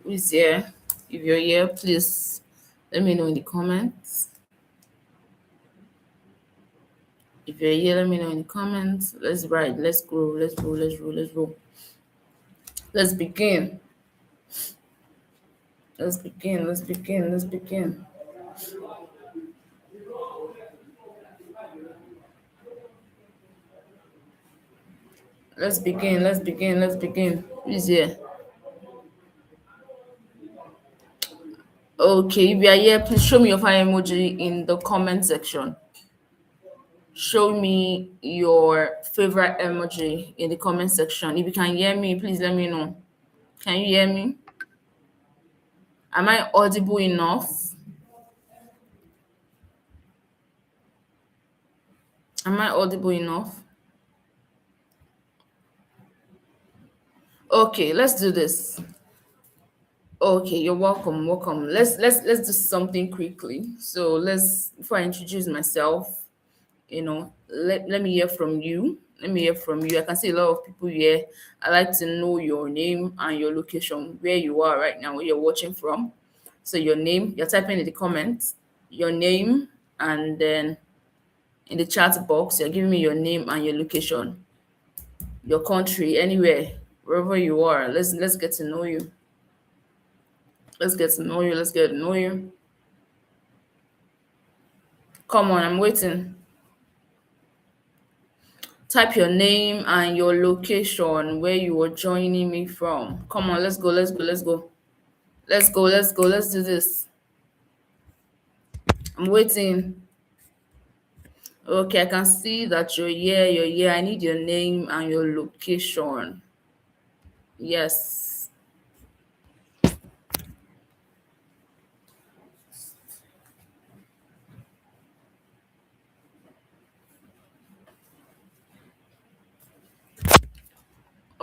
Who is here? If you're here, please let me know in the comments. If you're here, let me know in the comments. Let's ride, let's grow, let's roll, let's roll, let's roll. Let's begin. Let's begin, let's begin, let's begin. Let's begin, let's begin, let's begin. Who is here? Okay, if you are here, please show me your fire emoji in the comment section. Show me your favorite emoji in the comment section. If you can hear me, please let me know. Can you hear me? Am I audible enough? Am I audible enough? Okay, let's do this. Okay, you're welcome, welcome. Let's do something quickly. So let's before I introduce myself, let me hear from you. Let me hear from you. I can see a lot of people here. I like to know your name and your location, where you are right now, where you're watching from. So your name, you're typing in the comments, your name, and then in the chat box, you're giving me your name and your location, your country, anywhere, wherever you are. Let's get to know you. Let's get to know you. Let's get to know you. Come on, I'm waiting. Type your name and your location where you were joining me from. Come on, let's go, let's go, let's go. Let's go, let's go, let's do this. I'm waiting. Okay, I can see that you're here, you're here. I need your name and your location. Yes.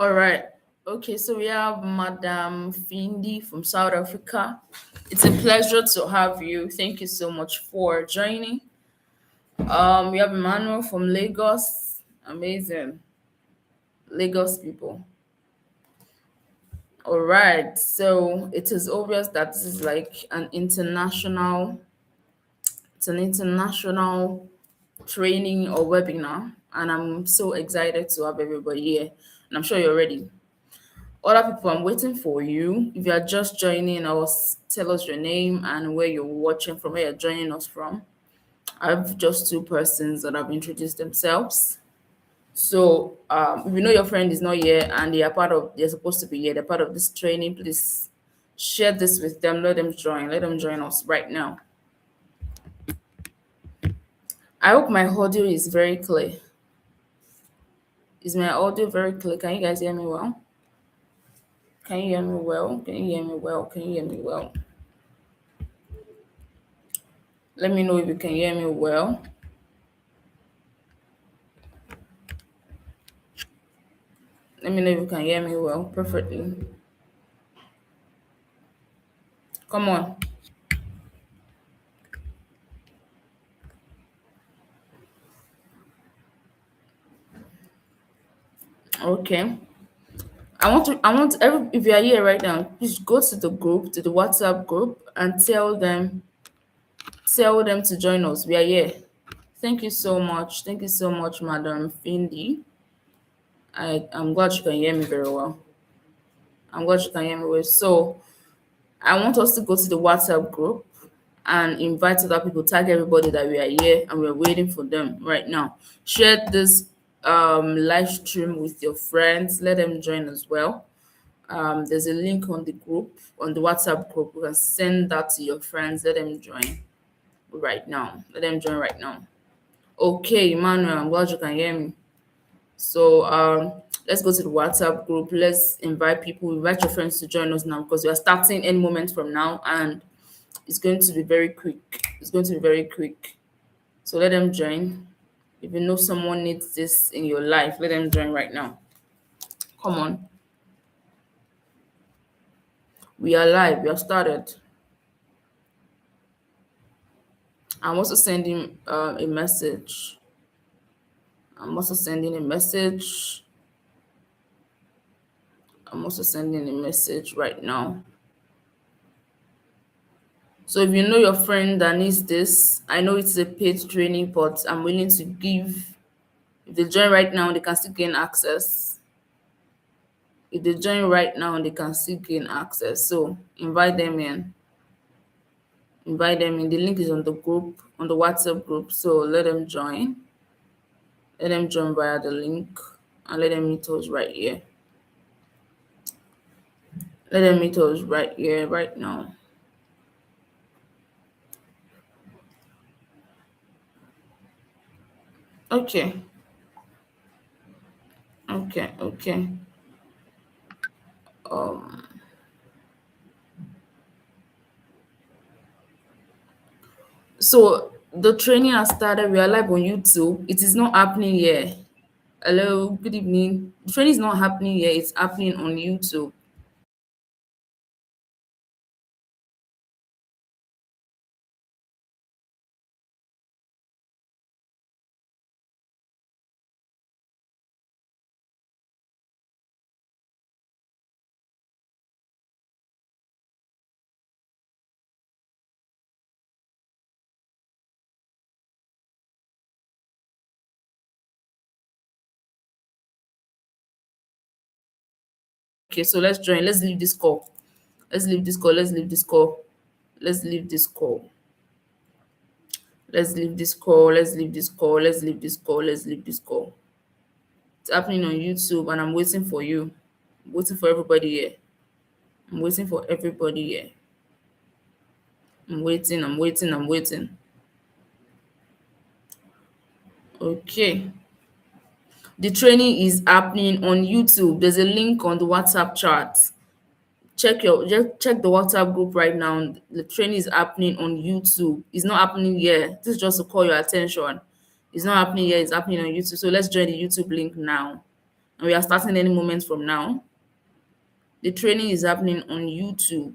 All right. Okay, so we have Madam Findi from South Africa. It's a pleasure to have you. Thank you so much for joining. We have Emmanuel from Lagos. Amazing. Lagos people. All right. So it is obvious that this is like it's an international training or webinar. And I'm so excited to have everybody here. And I'm sure you're ready. Other people, I'm waiting for you. If you are just joining us, tell us your name and where you're watching from, where you're joining us from. I have just two persons that have introduced themselves. So if you know your friend is not here and they're supposed to be here, they're part of this training, please share this with them. Let them join us right now. I hope my audio is very clear. Is my audio very clear? Can you guys hear me well? Can you hear me well? Can you hear me well? Can you hear me well? Let me know if you can hear me well. Let me know if you can hear me well. Perfectly. Come on. Okay. If you are here right now, please go to the group, to the WhatsApp group, and tell them to join us. We are here. Thank you so much. Thank you so much, Madam Findi. I'm glad you can hear me very well. I'm glad you can hear me well. So I want us to go to the WhatsApp group and invite other people, tag everybody that we are here and we're waiting for them right now. Share this live stream with your friends. Let them join as well. There's a link on the group, on the WhatsApp group. You can send that to your friends. Let them join right now. Let them join right now. Okay, Emmanuel, I'm glad you can hear me. So let's go to the WhatsApp group. Let's invite people. Invite your friends to join us now because we are starting any moment from now, and it's going to be very quick. It's going to be very quick. So let them join. If you know someone needs this in your life, let them join right now. Come on. We are live. We have started. I'm also sending a message. I'm also sending a message. I'm also sending a message right now. So if you know your friend that needs this, I know it's a paid training, but I'm willing to give. If they join right now, they can still gain access. If they join right now, they can still gain access. So invite them in. Invite them in. The link is on the group, on the WhatsApp group. So let them join. Let them join via the link and let them meet us right here. Let them meet us right here, right now. Okay. Okay. Okay. Um. So the training has started. We are live on YouTube. It is not happening here. Hello. Good evening. The training is not happening here. It's happening on YouTube. Okay. So let's join. Let's leave this call. Let's leave this call. Let's leave this call. Let's leave this call. Let's leave this call. Let's leave this call. Let's leave this call. Let's leave this call. It's happening on YouTube, and I'm waiting for you. I'm waiting for everybody here. I'm waiting for everybody here. I'm waiting. I'm waiting. I'm waiting. Okay. The training is happening on YouTube. There's a link on the WhatsApp chat. Just check the WhatsApp group right now. The training is happening on YouTube. It's not happening here. This is just to call your attention. It's not happening here. It's happening on YouTube. So let's join the YouTube link now. And we are starting any moment from now. The training is happening on YouTube.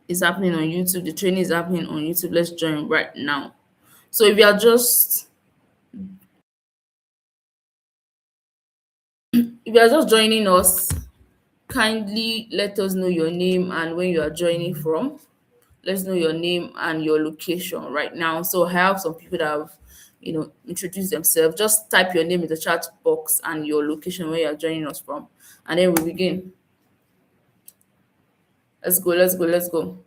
It's happening on YouTube. The training is happening on YouTube. Let's join right now. So if you are just joining us, kindly let us know your name and where you are joining from. Let's know your name and your location right now. So I have some people that have, introduced themselves. Just type your name in the chat box and your location where you are joining us from, and then we begin. Let's go. Let's go. Let's go.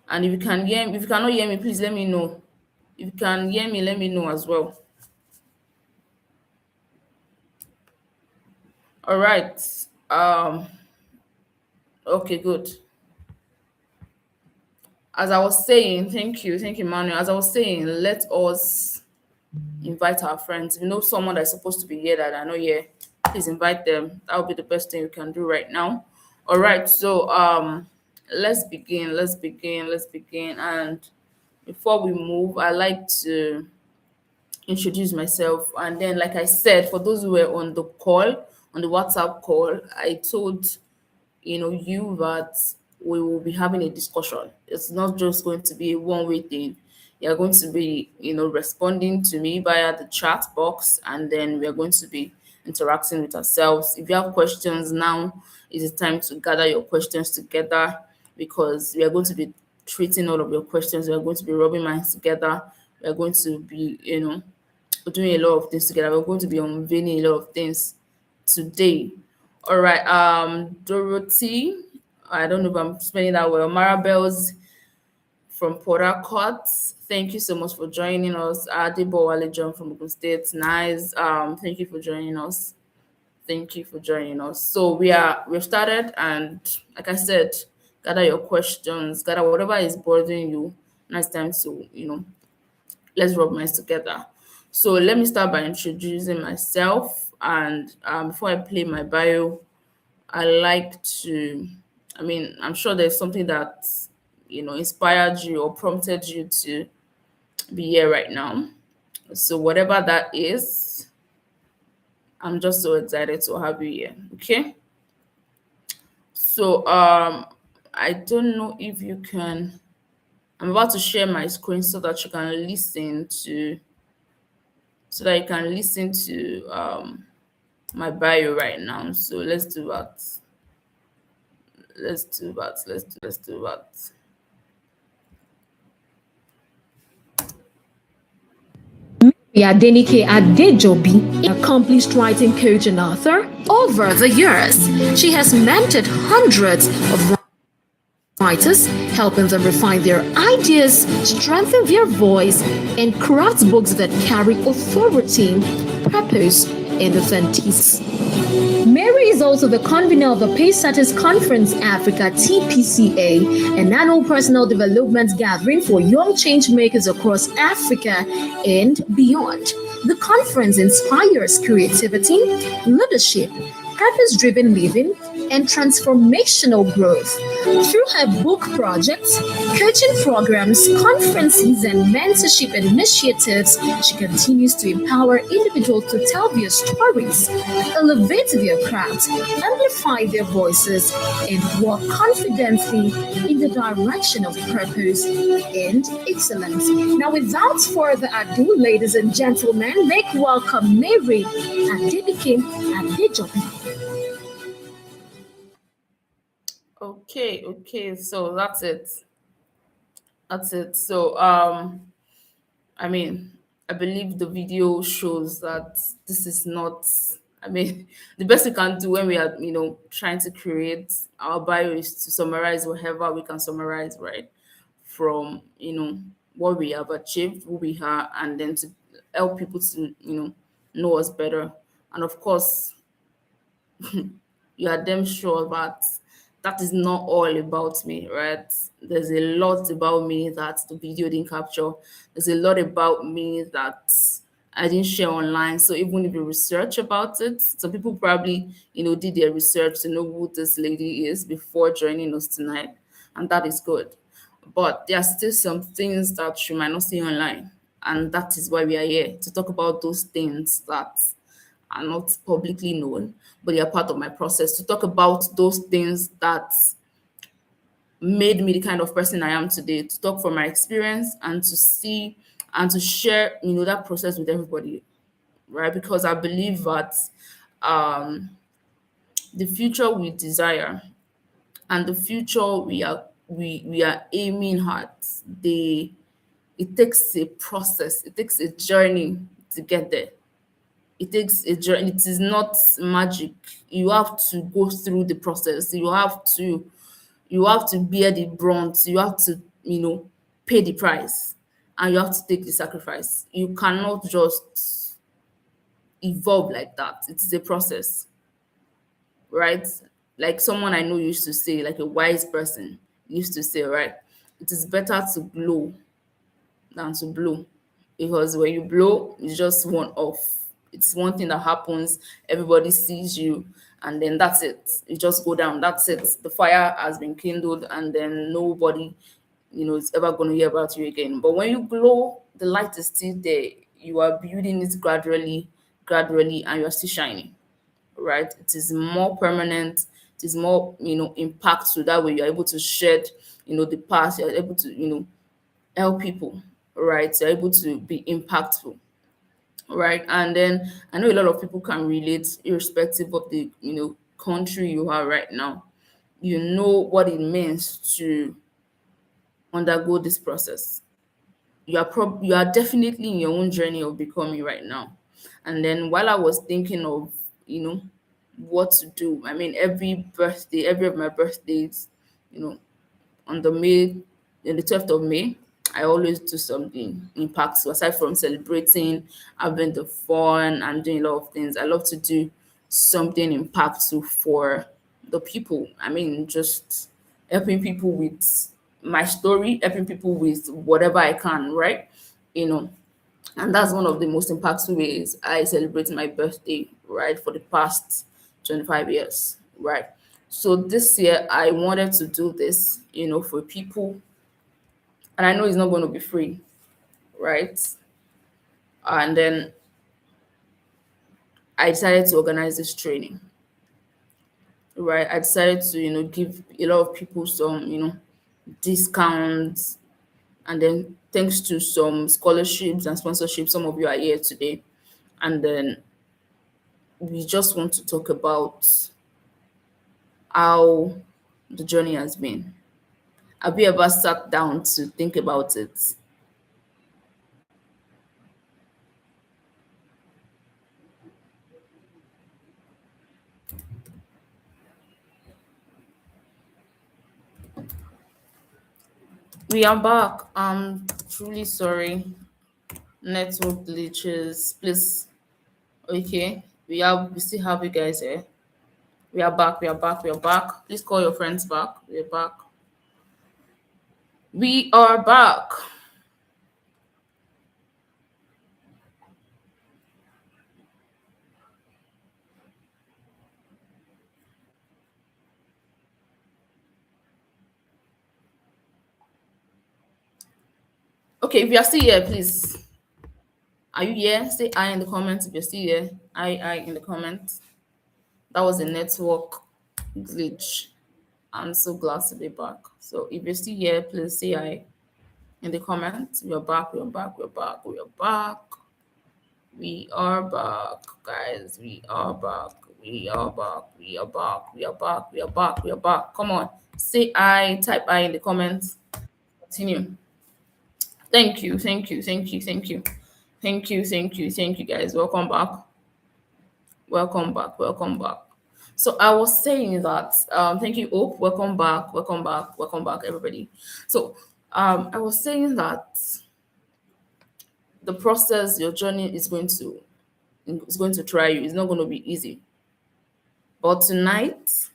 And if you cannot hear me, please let me know. If you can hear me, let me know as well. All right. Um. Okay. Good. As I was saying, thank you, Manuel. As I was saying, let us invite our friends. If you know someone that's supposed to be here that I know here, please invite them. That would be the best thing you can do right now. All right. So let's begin. Let's begin. Let's begin. And before we move, I like to introduce myself. And then, like I said, for those who were on the call, on the WhatsApp call, I told you that we will be having a discussion. It's not just going to be a one-way thing. You're going to be, responding to me via the chat box, and then we are going to be interacting with ourselves. If you have questions now, is the time to gather your questions together because we are going to be treating all of your questions. We are going to be rubbing minds together. We are going to be, doing a lot of things together. We're going to be unveiling a lot of things today. All right. Dorothy, I don't know if I'm spelling that well. Marabel's from Port Harcourt. Thank you so much for joining us. Adebo Wale John from Ogun State. Nice. Thank you for joining us. Thank you for joining us. So we've started, and like I said, gather your questions, gather whatever is bothering you. Now it's time to, let's rub minds together. So let me start by introducing myself. And before I play my bio, I like to, I'm sure there's something that, inspired you or prompted you to be here right now. So whatever that is, I'm just so excited to have you here. Okay. So I don't know if you can, I'm about to share my screen so that you can listen to, my bio right now. So let's do that. Let's do that. Let's do that. Adenike Adejobi, an accomplished writing coach and author. Over the years, she has mentored hundreds of writers, helping them refine their ideas, strengthen their voice, and craft books that carry authority, purpose, and authenticity. Mary is also the convener of the Pacesetters Conference Africa (TPCA), an annual personal development gathering for young change makers across Africa and beyond. The conference inspires creativity, leadership, purpose-driven living, and transformational growth. Through her book projects, coaching programs, conferences, and mentorship initiatives, she continues to empower individuals to tell their stories, elevate their craft, amplify their voices, and walk confidently in the direction of purpose and excellence. Now, without further ado, ladies and gentlemen, make welcome Mary Adenike Adejobi. Okay, so that's it. That's it. So I mean, I believe the video shows that this is not, I mean, the best we can do when we are, trying to create our bio is to summarize whatever we can summarize, right? From, what we have achieved, who we are, and then to help people to, know us better. And of course, you are damn sure that that is not all about me, right? There's a lot about me that the video didn't capture. There's a lot about me that I didn't share online. So even if you research about it, some people probably, did their research to know who this lady is before joining us tonight. And that is good. But there are still some things that you might not see online. And that is why we are here to talk about those things that are not publicly known, but they are part of my process, to talk about those things that made me the kind of person I am today, to talk from my experience and to see and to share, that process with everybody, right? Because I believe that um, the future we desire and the future we are aiming at, it takes a process, it takes a journey to get there. It takes a journey. It is not magic. You have to go through the process. You have to bear the brunt. You have to, pay the price, and you have to take the sacrifice. You cannot just evolve like that. It is a process, right? Like someone I know used to say, like a wise person used to say, right? It is better to blow than to blow. Because when you blow, it's just one off. It's one thing that happens, everybody sees you, and then that's it. You just go down. That's it. The fire has been kindled, and then nobody, is ever going to hear about you again. But when you blow, the light is still there. You are building it gradually, and you are still shining, right? It is more permanent. It is more, impactful. That way, you're able to shed, the past. You're able to, help people, right? You're able to be impactful, right? And then I know a lot of people can relate, irrespective of the country you are right now. You know what it means to undergo this process. You are definitely in your own journey of becoming right now. And then while I was thinking of what to do, I mean, every of my birthdays, you know on the 12th of May, I always do something impactful. Aside from celebrating, having the fun and doing a lot of things, I love to do something impactful for the people. I mean, just helping people with my story, helping people with whatever I can, right? You know, and that's one of the most impactful ways I celebrate my birthday, right, for the past 25 years, right? So this year I wanted to do this, for people, and I know it's not going to be free, right? And then I decided to organize this training, right? I decided to, give a lot of people some, discounts, and then thanks to some scholarships and sponsorships, some of you are here today. And then we just want to talk about how the journey has been? Have you ever sat down to think about it? We are back. I'm truly sorry. Network glitches. Please. Okay. We still have you guys here. We are back. We are back. We are back. Please call your friends back. We are back. We are back. Okay, if you are still here, please. Are you here? Say I in the comments if you're still here. I in the comments. That was a network glitch. I'm so glad to be back. So if you're still here, please say I in the comments. We're back, we're back, we're back, we're back. We are back, guys. We are back. We are back. We are back. We are back. We are back. We are back. Come on. Say I, type I in the comments. Continue. Thank you. Thank you. Thank you. Thank you. Thank you. Thank you. Thank you, guys. Welcome back. Welcome back. Welcome back. So I was saying that thank you, Hope. Welcome back. Welcome back. Welcome back, everybody. So I was saying that the process, your journey is going to try you. It's not going to be easy. But tonight,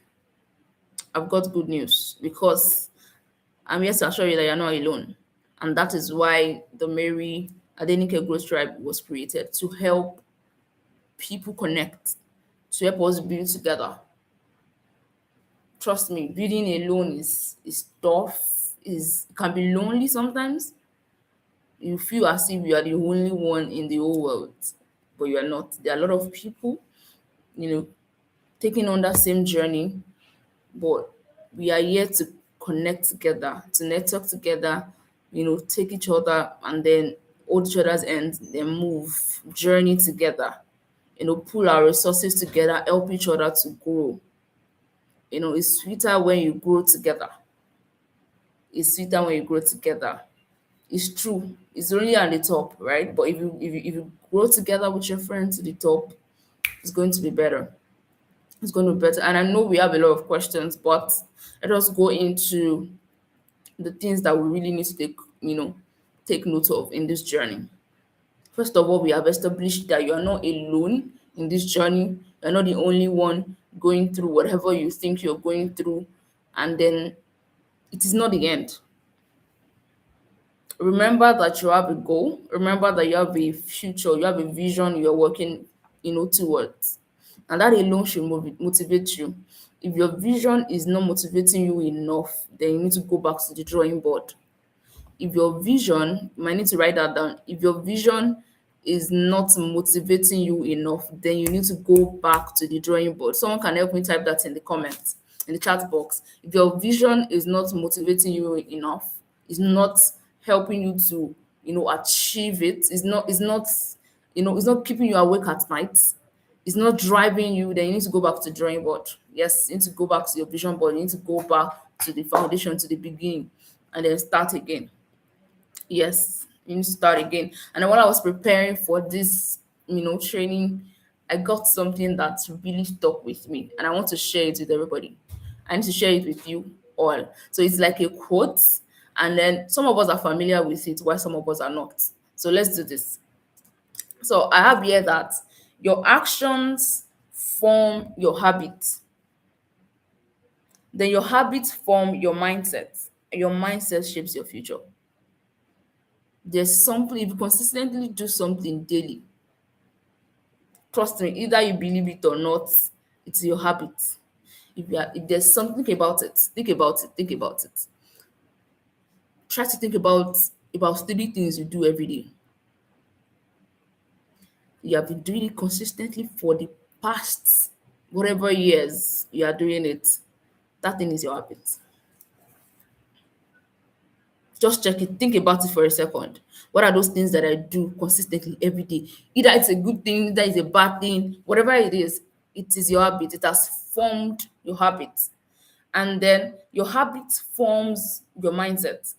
I've got good news because I'm here to assure you that you're not alone. And that is why the Mary Adenike Growth Tribe was created to help people connect, to help us build together. Trust me, building alone is tough, is can be lonely sometimes. You feel as if you are the only one in the whole world, but you are not. There are a lot of people, you know, taking on that same journey, but we are here to connect together, to network together, take each other and then hold each other's hands, then move, journey together, pull our resources together, help each other to grow. It's sweeter when you grow together. It's sweeter when you grow together. It's true. It's only at the top, right? But if you grow together with your friends to the top, it's going to be better. It's going to be better. And I know we have a lot of questions, but let us go into the things that we really need to take note of in this journey. First of all, we have established that you are not alone in this journey. You're not the only one going through whatever you think you're going through. And then it is not the end. Remember that you have a goal. Remember that you have a future, you have a vision you're working, towards. And that alone should motivate you. If your vision is not motivating you enough, then you need to go back to the drawing board. If your vision, you might need to write that down. If your vision is not motivating you enough, then you need to go back to the drawing board. Someone can help me type that in the comments, in the chat box. If your vision is not motivating you enough, is not helping you to, achieve it, it's not keeping you awake at night, it's not driving you, then you need to go back to the drawing board. Yes, you need to go back to your vision board. You need to go back to the foundation, to the beginning, and then start again. Yes, you need to start again. And then while I was preparing for this, training, I got something that really stuck with me, and I want to share it with everybody. I need to share it with you all. So it's like a quote, and then some of us are familiar with it, while some of us are not. So let's do this. So I have here that your actions form your habits. Then your habits form your mindset. And your mindset shapes your future. There's something, if you consistently do something daily, trust me, either you believe it or not, it's your habit. If there's something, think about it, think about it, think about it. Try to think about 3 things you do every day. You have been doing it consistently for the past whatever years you are doing it. That thing is your habit. Just check it. Think about it for a second. What are those things that I do consistently every day? Either it's a good thing, either it's a bad thing, whatever it is your habit. It has formed your habit. And then your habit forms your mindset.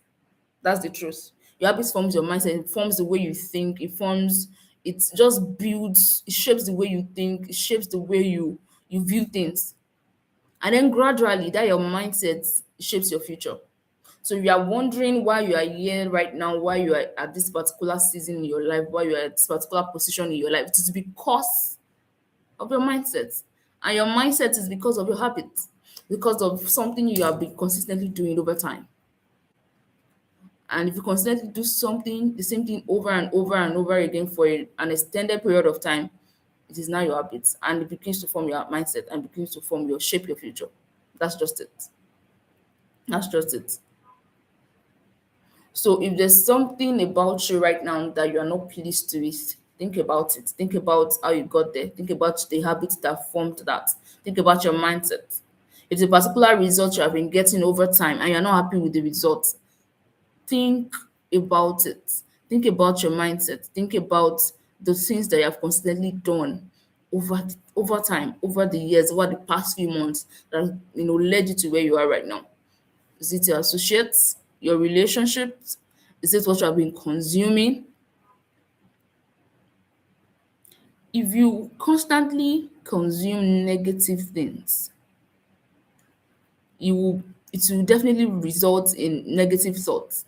That's the truth. Your habits forms your mindset. It forms the way you think. It just builds. It shapes the way you think. It shapes the way you view things. And then gradually, that your mindset shapes your future. So if you are wondering why you are here right now, why you are at this particular season in your life, why you are at this particular position in your life, it is because of your mindset. And your mindset is because of your habits, because of something you have been consistently doing over time. And if you consistently do something, the same thing over and over and over again for an extended period of time, it is now your habits, and it begins to form your mindset and begins to form your shape your future. That's just it. That's just it. So if there's something about you right now that you are not pleased with, think about it. Think about how you got there. Think about the habits that formed that. Think about your mindset. If it's a particular result you have been getting over time and you're not happy with the result, think about it. Think about your mindset. Think about the things that you have consistently done over time, over the years, over the past few months that led you to where you are right now. Is it your associates, your relationships? Is it what you have been consuming? If you constantly consume negative things, you will it will definitely result in negative thoughts.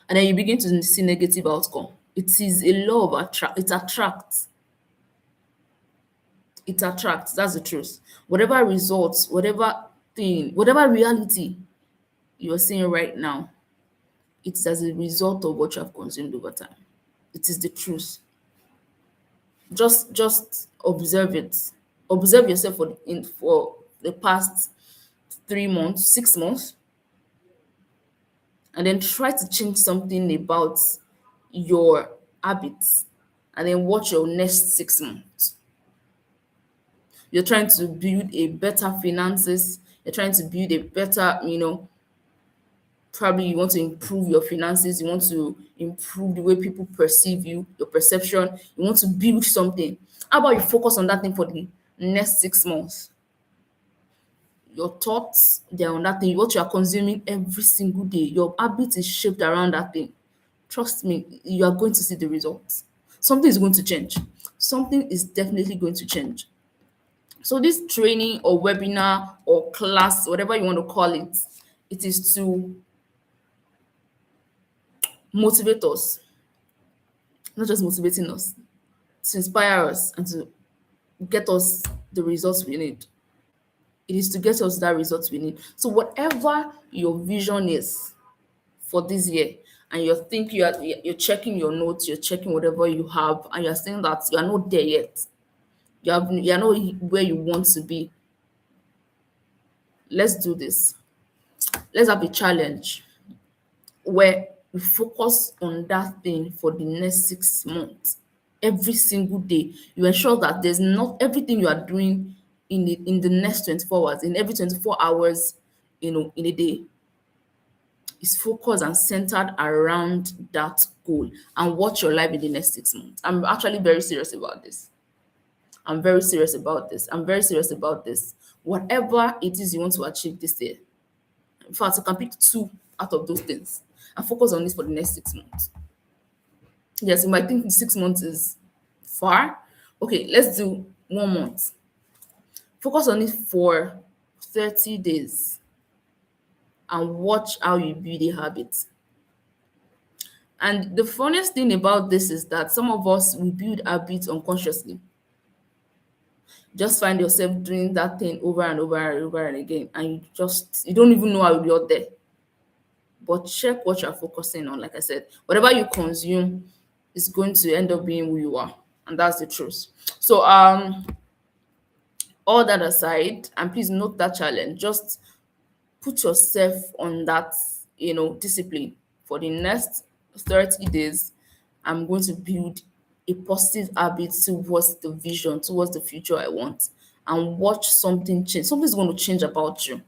And then you begin to see negative outcome. It is a law of attract. It attracts. It attracts. That's the truth. Whatever results, whatever thing, whatever reality you are seeing right now, it's as a result of what you have consumed over time. It is the truth. Just observe it. Observe yourself for the past 3 months, 6 months, and then try to change something about your habits, and then watch your next 6 months. You're trying to build a better finances. You're trying to build a better, probably you want to improve your finances. You want to improve the way people perceive you, your perception. You want to build something. How about you focus on that thing for the next 6 months? Your thoughts, they're on that thing. What you are consuming every single day, your habit is shaped around that thing. Trust me, you are going to see the results. Something is going to change. Something is definitely going to change. So this training or webinar or class, whatever you want to call it, it is to motivate us, not just motivating us, to inspire us and to get us the results we need. It is to get us that result we need. So whatever your vision is for this year, and you're checking your notes, you're checking whatever you have, and you're saying that you are not there yet. You're not where you want to be. Let's do this. Let's have a challenge where we focus on that thing for the next 6 months. Every single day, you ensure that there's not everything you are doing in the next 24 hours, in every 24 hours, in a day, is focused and centered around that goal, and watch your life in the next 6 months. I'm actually very serious about this. I'm very serious about this. I'm very serious about this. Whatever it is you want to achieve this year, in fact, you can pick two out of those things and focus on this for the next 6 months. Yes, you might think 6 months is far. Okay, let's do 1 month. Focus on it for 30 days and watch how you build a habit. And the funniest thing about this is that some of us we build habits unconsciously. Just find yourself doing that thing over and over and over and again, and you don't even know how you're there. But check what you're focusing on. Like I said, whatever you consume is going to end up being who you are, and that's the truth. So all that aside, and please note that challenge, just put yourself on that discipline for the next 30 days. I'm going to build a positive habit towards the vision, towards the future I want, and watch something change. Something's going to change about you.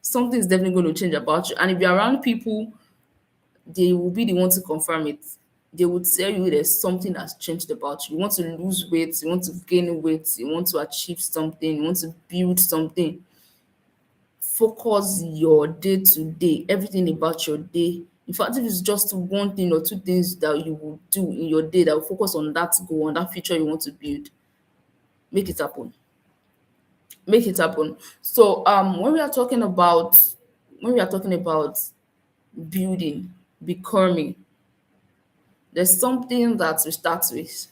Something's definitely going to change about you. And if you're around people, they will be the one to confirm it. They would tell you there's something that's changed about you. You want to lose weight, you want to gain weight, you want to achieve something, you want to build something. focus your day to day, everything about your day. In fact, if it's just one thing or two things that you will do in your day that will focus on that goal, on that future you want to build, make it happen. Make it happen. So when we are talking about building, becoming, there's something that we start with.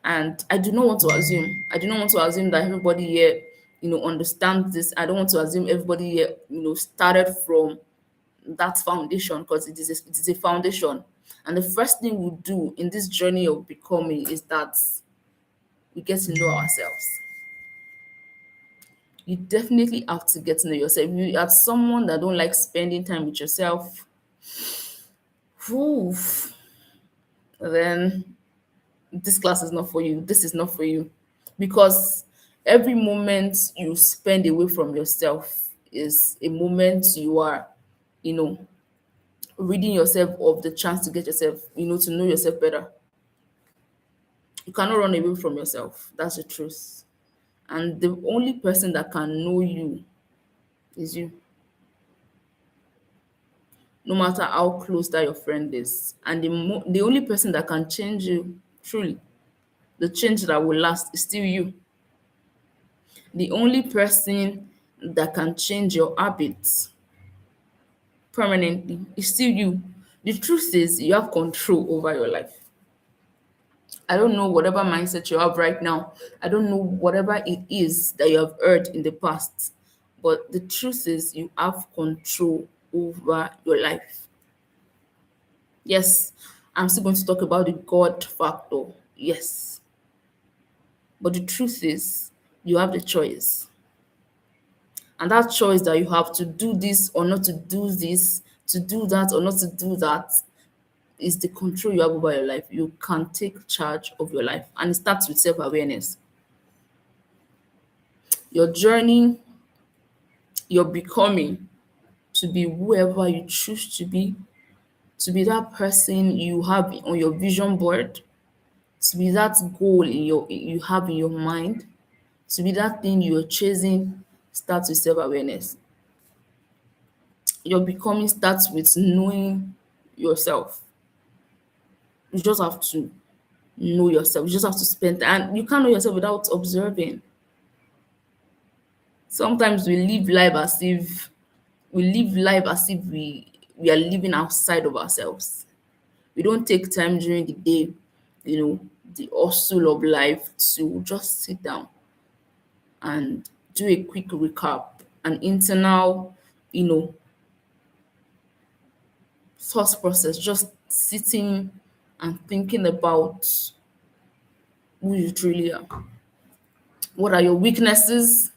And I do not want to assume that everybody here, understands this. I don't want to assume everybody here, started from that foundation, because it is a foundation. And the first thing we do in this journey of becoming is that we get to know ourselves. You definitely have to get to know yourself. If you are someone that don't like spending time with yourself, whew, then this class is not for you. This is not for you. Because every moment you spend away from yourself is a moment you are, you know, ridding yourself of the chance to get yourself, to know yourself better. You cannot run away from yourself. That's the truth. And the only person that can know you is you, no matter how close that your friend is. And the only person that can change you, truly, the change that will last, is still you. The only person that can change your habits permanently is still you. The truth is, you have control over your life. I don't know whatever mindset you have right now. I don't know whatever it is that you have heard in the past. But the truth is, you have control over your life. Yes, I'm still going to talk about the God factor. Yes. But the truth is, you have the choice. And that choice that you have to do this or not to do this, to do that or not to do that, is the control you have over your life. You can take charge of your life. And it starts with self awareness. Your journey, your becoming, to be whoever you choose to be that person you have on your vision board, to be that goal you have in your mind, to be that thing you're chasing, starts with self awareness. Your becoming starts with knowing yourself. You just have to know yourself. You just have to spend, and you can't know yourself without observing. Sometimes we live life as if we are living outside of ourselves. We don't take time during the day, the hustle of life, to just sit down and do a quick recap, an internal, you know, thought process, just sitting and thinking about who you truly are. What are your weaknesses?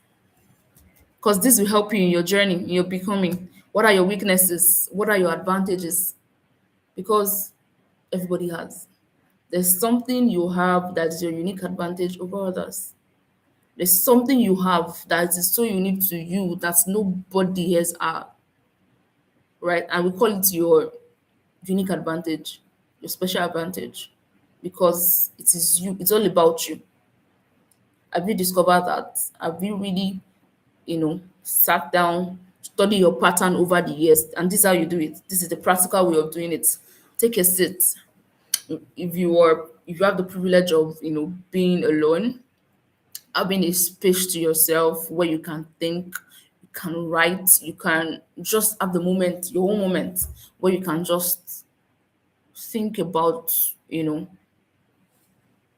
Because this will help you in your journey, in your becoming. What are your weaknesses? What are your advantages? Because everybody has. There's something you have that is your unique advantage over others. There's something you have that is so unique to you that nobody else has, right? And we call it your unique advantage, your special advantage, because it is you. It's all about you. Have you discovered that? Have you really, sat down, study your pattern over the years, and this is how you do it? This is the practical way of doing it. Take a seat. If you have the privilege of being alone, having a space to yourself where you can think, you can write, you can just have the moment, your own moment, where you can just think about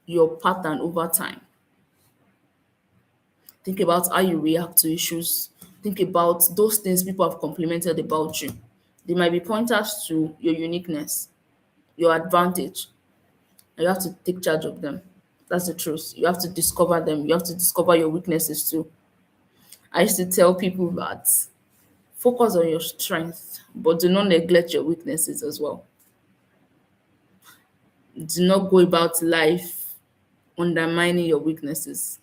your pattern over time. Think about how you react to issues. Think about those things people have complimented about you. They might be pointers to your uniqueness, your advantage, and you have to take charge of them. That's the truth. You have to discover them. You have to discover your weaknesses too. I used to tell people that focus on your strength, but do not neglect your weaknesses as well. Do not go about life undermining your weaknesses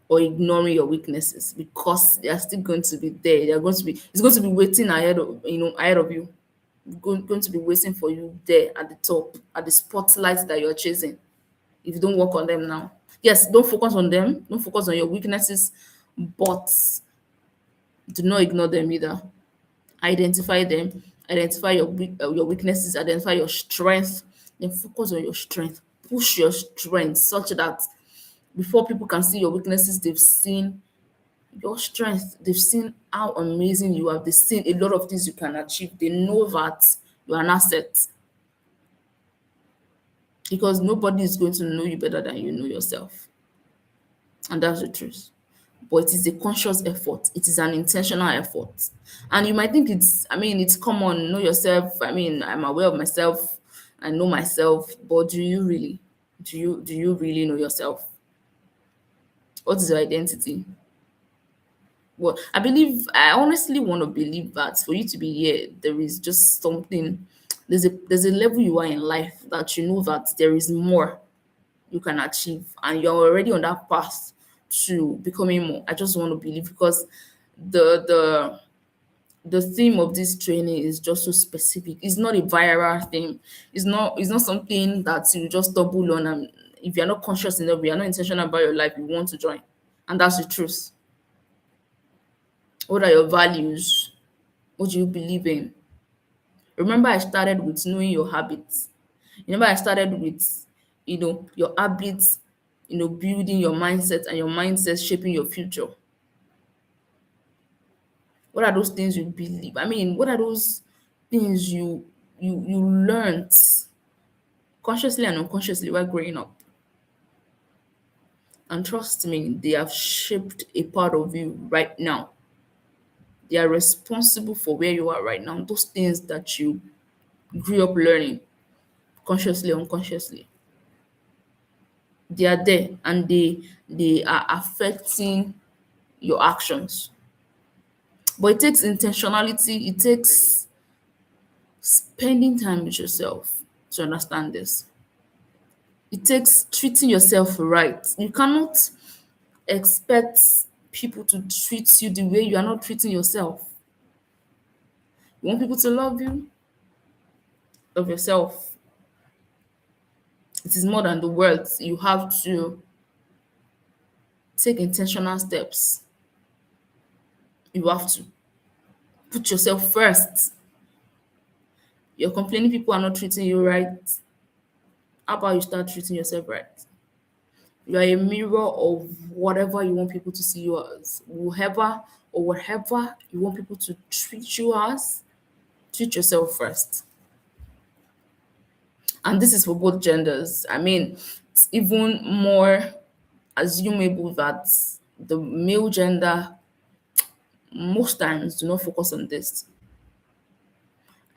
or ignoring your weaknesses, because they are still going to be there. They are going to be It's going to be waiting ahead of you. Going to be waiting for you there at the top, at the spotlight that you're chasing. If you don't work on them now, yes, don't focus on them. Don't focus on your weaknesses, but Do not ignore them either. Identify them, identify your weaknesses, identify your strength, then focus on your strength. Push your strength such that before people can see your weaknesses, they've seen your strength. They've seen how amazing you are. They've seen a lot of things you can achieve. They know that you are an asset because nobody is going to know you better than you know yourself. And that's the truth. But it is a conscious effort. It is an intentional effort. And you might think it's common, know yourself. I'm aware of myself. I know myself. But do you really? Do you really know yourself? What is your identity? Well, I honestly want to believe that for you to be here, there is just something, there's a level you are in life that you know that there is more you can achieve and you're already on that path to becoming more. I just want to believe because the the the theme of this training is just so specific. It's not a viral thing. It's not something that you just stumble on and if you're not conscious enough, you're not intentional about your life, you want to join. And that's the truth. What are your values? What do you believe in? Remember, I started with knowing your habits. Remember, I started with, your habits, building your mindset and your mindset shaping your future. What are those things you believe? What are those things you learned consciously and unconsciously while growing up? And trust me, they have shaped a part of you right now. They are responsible for where you are right now. Those things that you grew up learning consciously, unconsciously. They are there and they are affecting your actions. But it takes intentionality, it takes spending time with yourself to understand this. It takes treating yourself right. You cannot expect people to treat you the way you are not treating yourself. You want people to love you, love yourself. It is more than the words. You have to take intentional steps. You have to put yourself first. You're complaining people are not treating you right. How about you start treating yourself right? You are a mirror of whatever you want people to see you as. Whoever or whatever you want people to treat you as, treat yourself first. And this is for both genders. It's even more assumable that the male gender most times do not focus on this.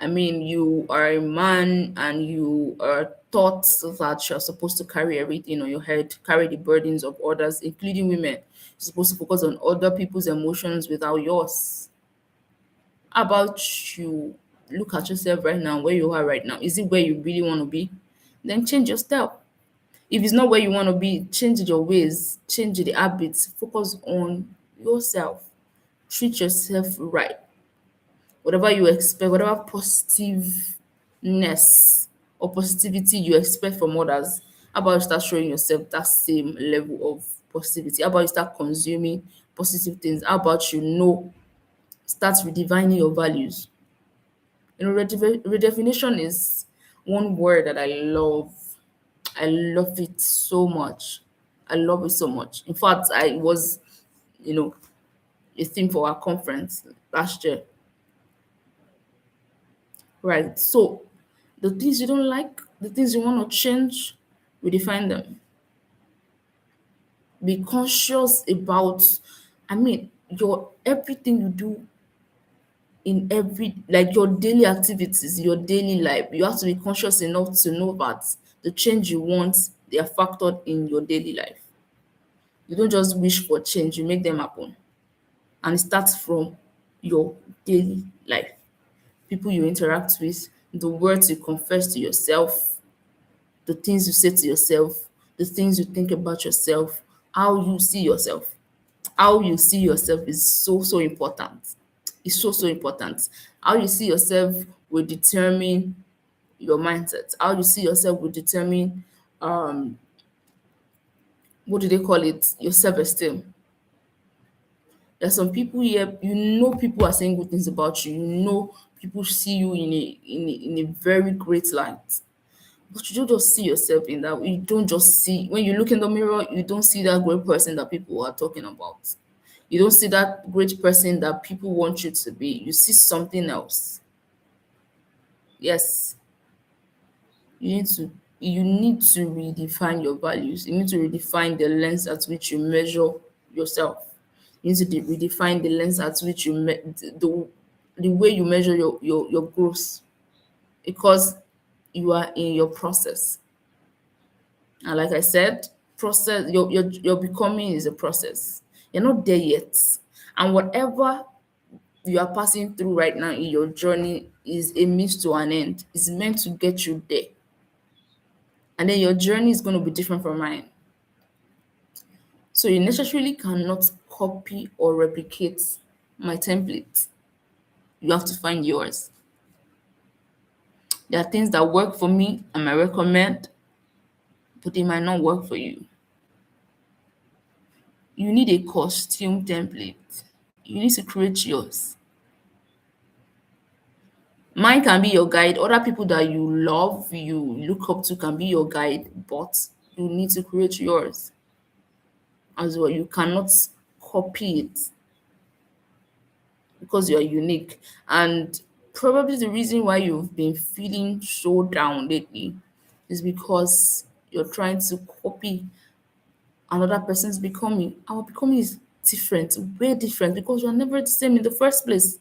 You are a man and you are taught that you're supposed to carry everything on your head, carry the burdens of others, including women. You're supposed to focus on other people's emotions without yours. How about you look at yourself right now, where you are right now? Is it where you really want to be? Then change your style. If it's not where you want to be, change your ways, change the habits, focus on yourself, treat yourself right. Whatever you expect, whatever positiveness or positivity you expect from others, how about you start showing yourself that same level of positivity? How about you start consuming positive things? How about start redefining your values? Redefinition is one word that I love. I love it so much. I love it so much. In fact, I was, you know, a theme for our conference last year. Right. So the things you don't like, the things you want to change, redefine them. Be conscious about, your everything you do in every like your daily activities, your daily life. You have to be conscious enough to know that the change you want, they are factored in your daily life. You don't just wish for change, you make them happen. And it starts from your daily life. People you interact with, the words you confess to yourself, the things you say to yourself, the things you think about yourself, how you see yourself. How you see yourself is so, so important. It's so, so important. How you see yourself will determine your mindset. How you see yourself will determine, what do they call it? Your self esteem. There's some people here, you know, people are saying good things about you. You know, people see you in a very great light. But you don't just see yourself in that. You don't just see when you look in the mirror, you don't see that great person that people are talking about. You don't see that great person that people want you to be. You see something else. Yes, you need to you need to redefine your values. You need to redefine the lens at which you measure yourself. You need to redefine the lens at which the way you measure your growth, because you are in your process. And like I said, process your becoming is a process. You're not there yet. And whatever you are passing through right now in your journey is a means to an end. It's meant to get you there. And then your journey is going to be different from mine. So you necessarily cannot copy or replicate my template. You have to find yours. There are things that work for me and I recommend, but they might not work for you. You need a costume template. You need to create yours. Mine can be your guide. Other people that you love, you look up to can be your guide, but you need to create yours as well. You cannot copy it because you are unique. And probably the reason why you've been feeling so down lately is because you're trying to copy another person's becoming. Our becoming is different, way different, because we're never the same in the first place.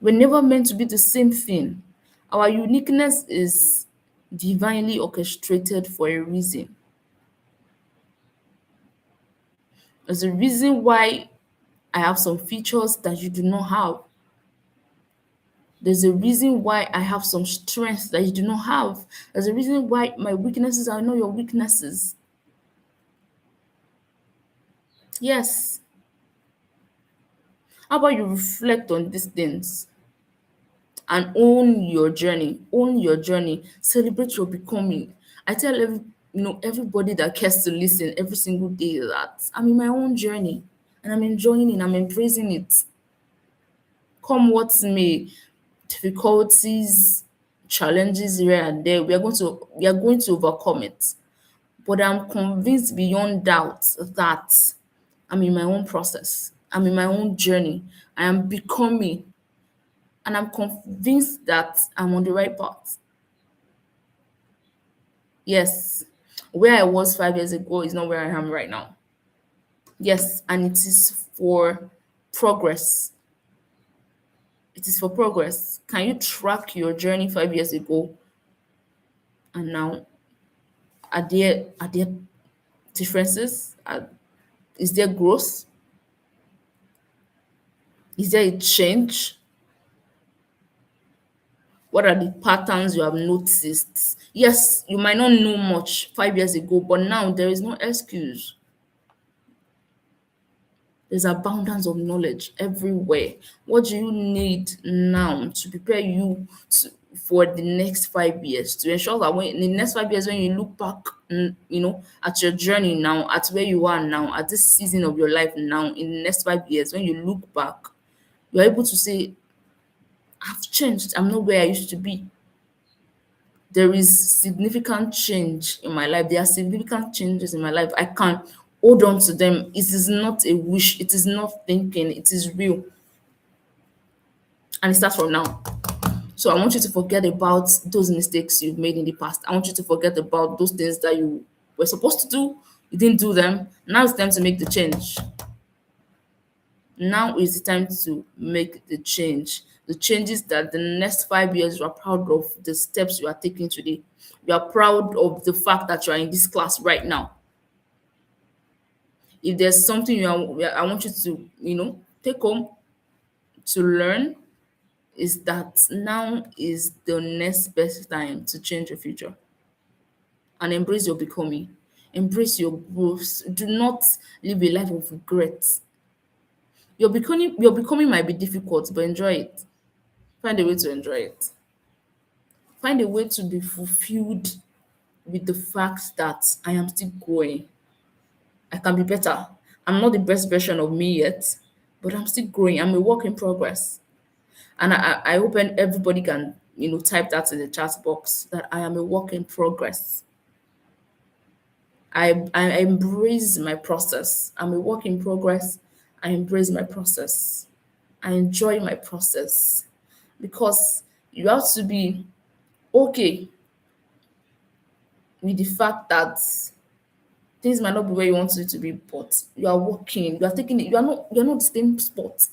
We're never meant to be the same thing. Our uniqueness is divinely orchestrated for a reason. There's a reason why I have some features that you do not have. There's a reason why I have some strengths that you do not have. There's a reason why my weaknesses are not your weaknesses. Yes. How about you reflect on these things and own your journey? Own your journey. Celebrate your becoming. I tell everybody that cares to listen every single day that I'm in my own journey and I'm enjoying it. I'm embracing it. Come what may, difficulties, challenges here and there, we are going to overcome it. But I'm convinced beyond doubt that I'm in my own process. I'm in my own journey. I am becoming, and I'm convinced that I'm on the right path. Yes, where I was 5 years ago is not where I am right now. Yes, and it is for progress. It is for progress. Can you track your journey 5 years ago and now? Are there differences? Is there growth? Is there a change? What are the patterns you have noticed? Yes, you might not know much 5 years ago, but now there is no excuse. There's abundance of knowledge everywhere. What do you need now to prepare you for the next 5 years, to ensure that when in the next 5 years, when you look back, at your journey now, at where you are now, at this season of your life now, in the next 5 years, when you look back, you're able to say, I've changed. I'm not where I used to be. There is significant change in my life. There are significant changes in my life. I can hold on to them. It is not a wish. It is not thinking. It is real. And it starts from now. So I want you to forget about those mistakes you've made in the past. I want you to forget about those things that you were supposed to do. You didn't do them. Now it's time to make the change. Now is the time to make the change. The changes that the next 5 years you are proud of the steps you are taking today. You are proud of the fact that you are in this class right now. If there's something I want you to, take home to learn, is that now is the next best time to change your future and embrace your becoming. Embrace your growth. Do not live a life of regret. Your becoming might be difficult, but enjoy it. Find a way to enjoy it. Find a way to be fulfilled with the fact that I am still growing. I can be better. I'm not the best version of me yet, but I'm still growing. I'm a work in progress. And I hope everybody can, type that in the chat box that I am a work in progress. I embrace my process. I'm a work in progress. I embrace my process. I enjoy my process because you have to be okay with the fact that things might not be where you want it to be, but you are working, you are taking it, you're not the same spot.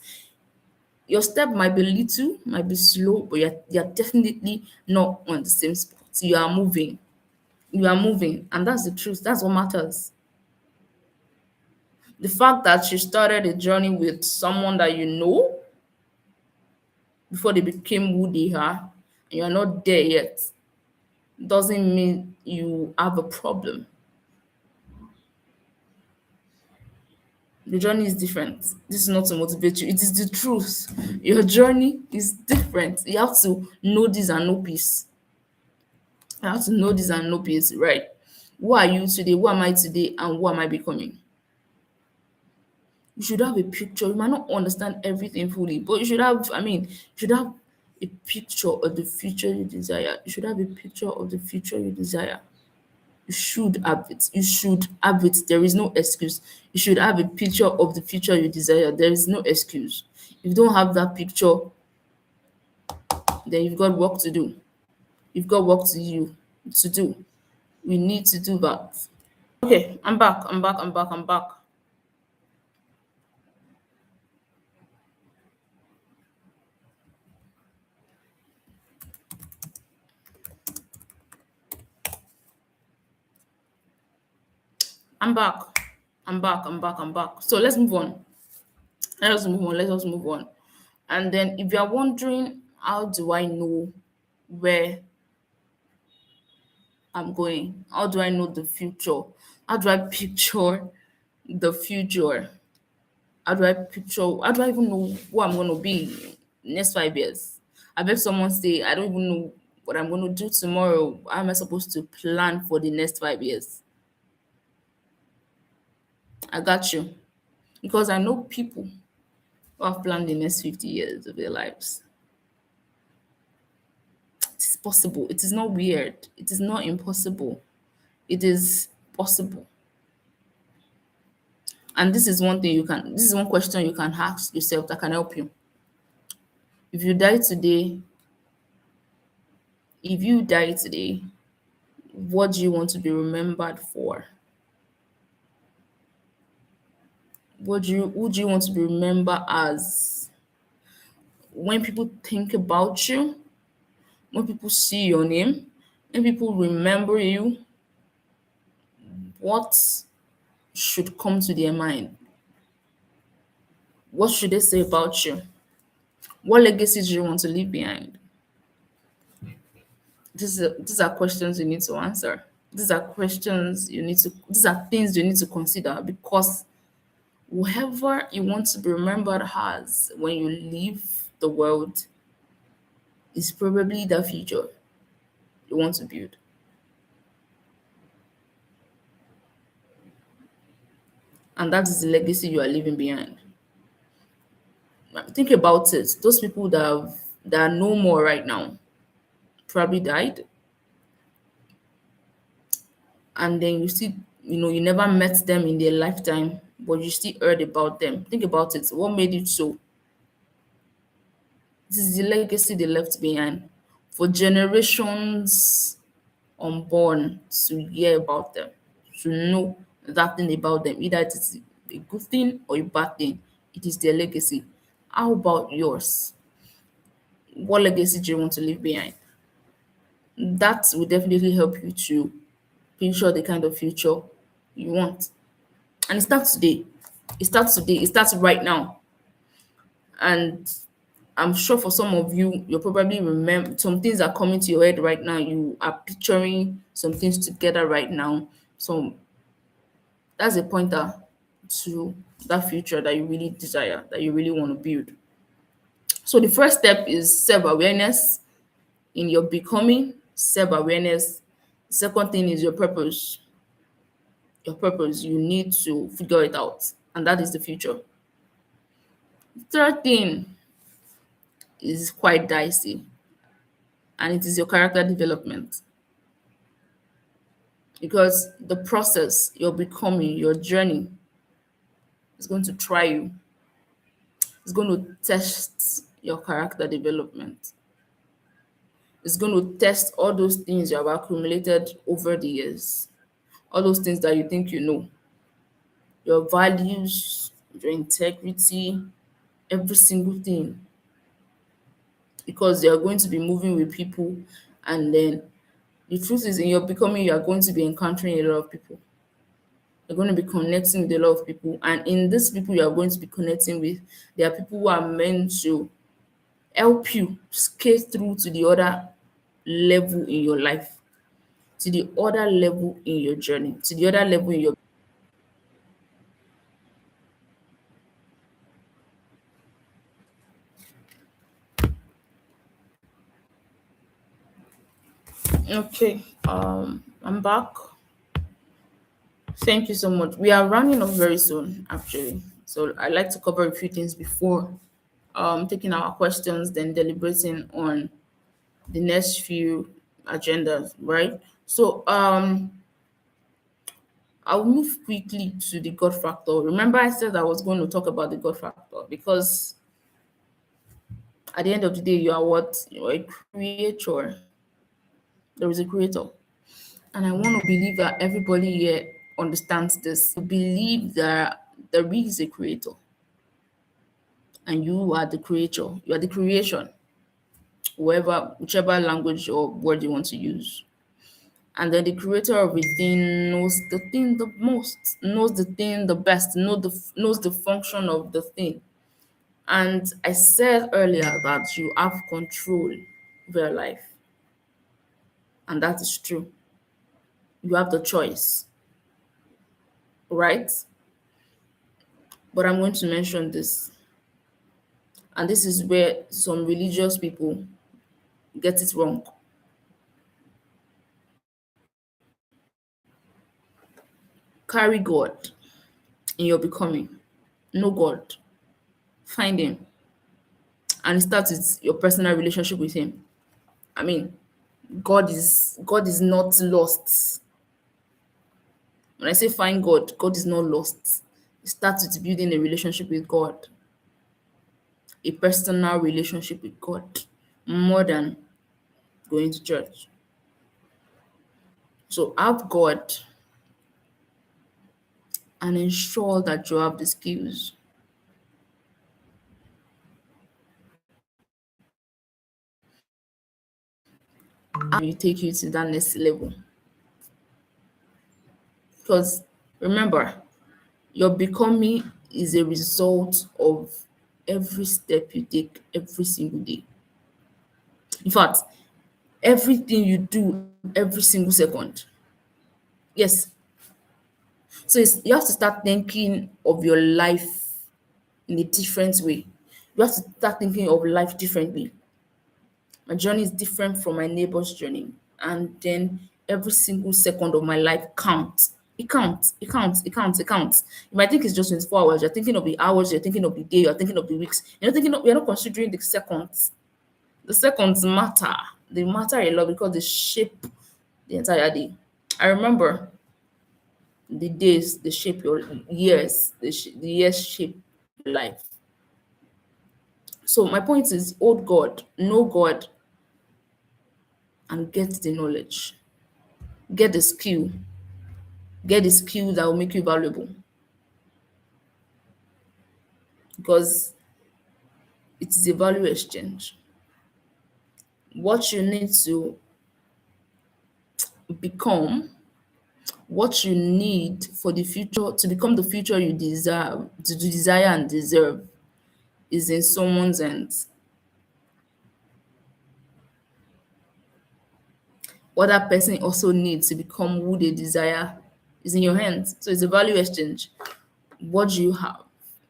Your step might be little, might be slow, but you're definitely not on the same spot. You are moving. You are moving, and that's the truth. That's what matters. The fact that you started a journey with someone that you know before they became who they are, and you're not there yet, doesn't mean you have a problem. The journey is different. This is not to motivate you. It is the truth. Your journey is different. You have to know this and know peace. You have to know this and know peace, right? Who are you today? Who am I today? And who am I becoming? You should have a picture. You might not understand everything fully, but you should have a picture of the future you desire. You should have a picture of the future you desire. You should have it. You should have it. There is no excuse. You should have a picture of the future you desire. There is no excuse. If you don't have that picture, then you've got work to do. You've got work to do. We need to do that. Okay, I'm back. I'm back. I'm back. I'm back. So let's move on. Let us move on. And then if you're wondering, how do I know where I'm going? How do I know the future? How do I picture the future? How do I even know who I'm going to be next 5 years? I bet someone say, I don't even know what I'm going to do tomorrow. How am I supposed to plan for the next 5 years? I got you. Because I know people who have planned the next 50 years of their lives. It is possible. It is not weird. It is not impossible. It is possible. And this is one question you can ask yourself that can help you. If you die today, if you die today, what do you want to be remembered for? Who do you want to be remembered as? When people think about you, when people see your name, when people remember you, what should come to their mind? What should they say about you? What legacy do you want to leave behind? These are questions you need to answer. These are things you need to consider because whoever you want to be remembered as when you leave the world is probably the future you want to build. And that is the legacy you are leaving behind. Think about it. Those people that are no more right now probably died, and then you never met them in their lifetime, but you still heard about them. Think about it. What made it so? This is the legacy they left behind for generations unborn to hear about them, to know that thing about them. Either it is a good thing or a bad thing, it is their legacy. How about yours? What legacy do you want to leave behind? That will definitely help you to picture the kind of future you want. And it starts today. It starts today. It starts right now. And I'm sure for some of you, you're probably remember some things are coming to your head right now. You are picturing some things together right now. So that's a pointer to that future that you really desire, that you really want to build. So the first step is self-awareness in your becoming, self-awareness. Second thing is your purpose. Your purpose, you need to figure it out. and that is the future. Third thing is quite dicey, and it is your character development. Because the process, your becoming, your journey is going to try you, it's going to test your character development. It's going to test all those things you have accumulated over the years, all those things that you think you know, your values, your integrity, every single thing. Because you're going to be moving with people, and then the truth is, in your becoming, you are going to be encountering a lot of people. You're going to be connecting with a lot of people, and in these people you are going to be connecting with, there are people who are meant to help you skate through to the other level in your life, to the other level in your journey, to the other level in your. Okay, I'm back. Thank you so much. We are running off very soon, actually. So I'd like to cover a few things before taking our questions, then deliberating on the next few agendas, right? So I'll move quickly to the God factor. Remember, I said I was going to talk about the God factor because at the end of the day, you are what? You're a creator. There is a creator. And I want to believe that everybody here understands this. Believe that there is a creator and you are the creator. You are the creation, whoever, whichever language or word you want to use. And then the creator of a thing knows the thing the most, knows the thing the best, knows the function of the thing. And I said earlier that you have control over your life, and that is true. You have the choice, right? But I'm going to mention this, and this is where some religious people get it wrong. Carry God in your becoming. Know God, find Him, and it starts with your personal relationship with Him. I mean, God is not lost. When I say find God, God is not lost. It starts with building a relationship with God, a personal relationship with God, more than going to church. So have God and ensure that you have the skills. And you take you to that next level. Because remember, your becoming is a result of every step you take every single day. In fact, everything you do every single second. Yes. So you have to start thinking of your life in a different way. You have to start thinking of life differently. My journey is different from my neighbor's journey. And then every single second of my life counts. It counts, it counts, it counts, it counts. You might think it's just 24 hours. You're thinking of the hours, you're thinking of the day, you're thinking of the weeks. You're not considering the seconds. The seconds matter. They matter a lot because they shape the entire day. I remember the days, they shape your years, the years shape your life. So my point is, hold God, know God, and get the knowledge. Get the skill. Get the skill that will make you valuable. Because it is a value exchange. What you need to become, what you need for the future to become the future you desire and deserve is in someone's hands. What that person also needs to become who they desire is in your hands. So it's a value exchange. What do you have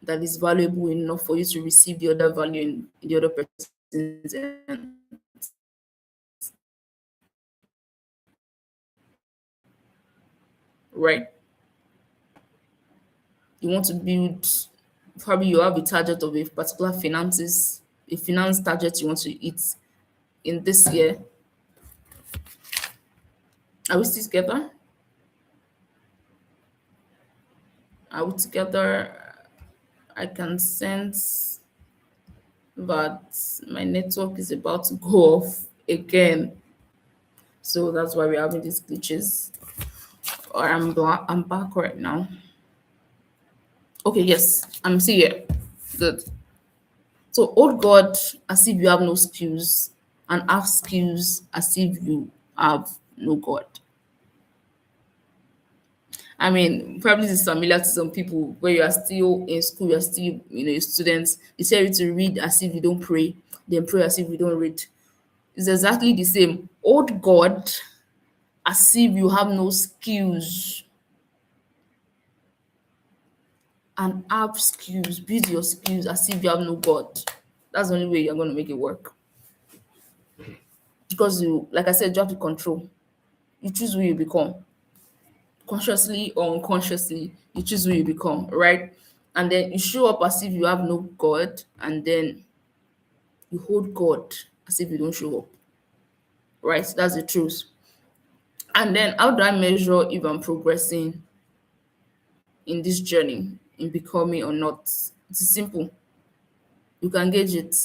that is valuable enough for you to receive the other value in the other person's end? Right? You want to build, probably you have a target of a particular a finance target you want to hit in this year. Are we still together? Are we together? I can sense that my network is about to go off again. So that's why we're having these glitches. Or I'm back right now. Okay, yes, I'm still here. Good. So hold God as if you have no skills, and have skills as if you have no God. I mean, probably this is familiar to some people where you are still in school, you are still, a student. They tell you to read as if you don't pray, then pray as if you don't read. It's exactly the same. Hold God as if you have no skills, and have skills. Build your skills as if you have no God. That's the only way you're going to make it work. Because you, like I said, you have to control. You choose who you become. Consciously or unconsciously, you choose who you become, right? And then you show up as if you have no God, and then you hold God as if you don't show up, right? That's the truth. And then how do I measure if I'm progressing in this journey in becoming or not? It's simple. You can gauge it.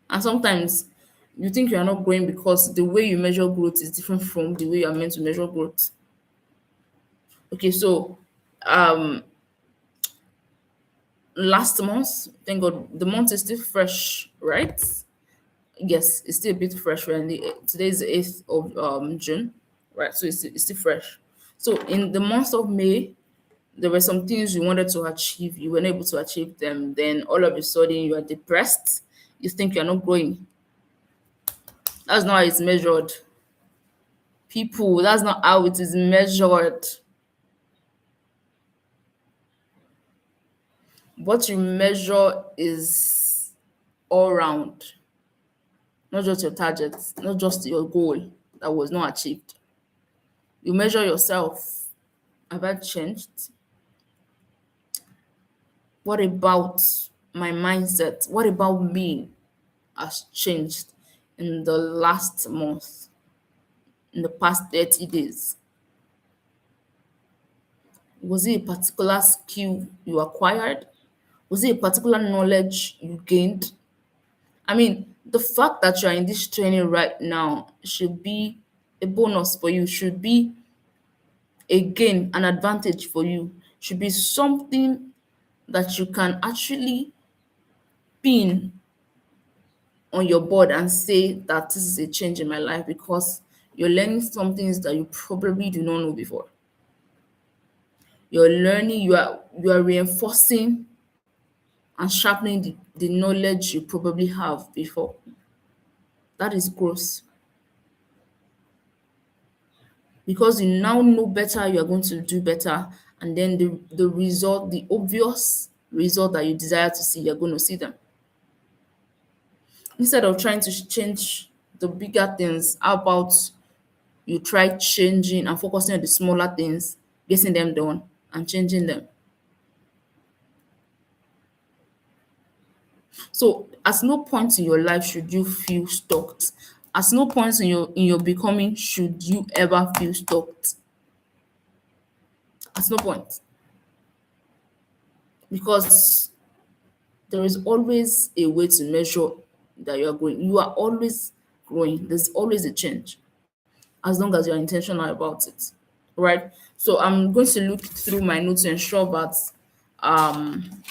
And sometimes you think you are not growing because the way you measure growth is different from the way you are meant to measure growth. Okay, so um last month, thank God, the month is still fresh, right? Yes, it's still a bit fresh. Today is the 8th of June, right? So it's still fresh. So in the month of May, there were some things you wanted to achieve, you weren't able to achieve them. Then all of a sudden you are depressed, you think you're not growing. That's not how it's measured. People, that's not how it is measured. What you measure is all round, not just your targets, not just your goal that was not achieved. You measure yourself. Have I changed? What about my mindset? What about me has changed in the last month, in the past 30 days? Was it a particular skill you acquired? Was it a particular knowledge you gained? I mean, the fact that you're in this training right now should be a bonus for you, should be a gain, an advantage for you, should be something that you can actually pin on your board and say that this is a change in my life because you're learning some things that you probably do not know before. You're learning, you are reinforcing and sharpening the knowledge you probably have before. That is growth. Because you now know better, you are going to do better. And then the result, the obvious result that you desire to see, you're going to see them. Instead of trying to change the bigger things, how about you try changing and focusing on the smaller things, getting them done and changing them? So at no point in your life should you feel stuck. At no point in your becoming should you ever feel stuck. At no point. Because there is always a way to measure that you are growing. You are always growing. There's always a change as long as you're intentional about it. Right? So I'm going to look through my notes to ensure that um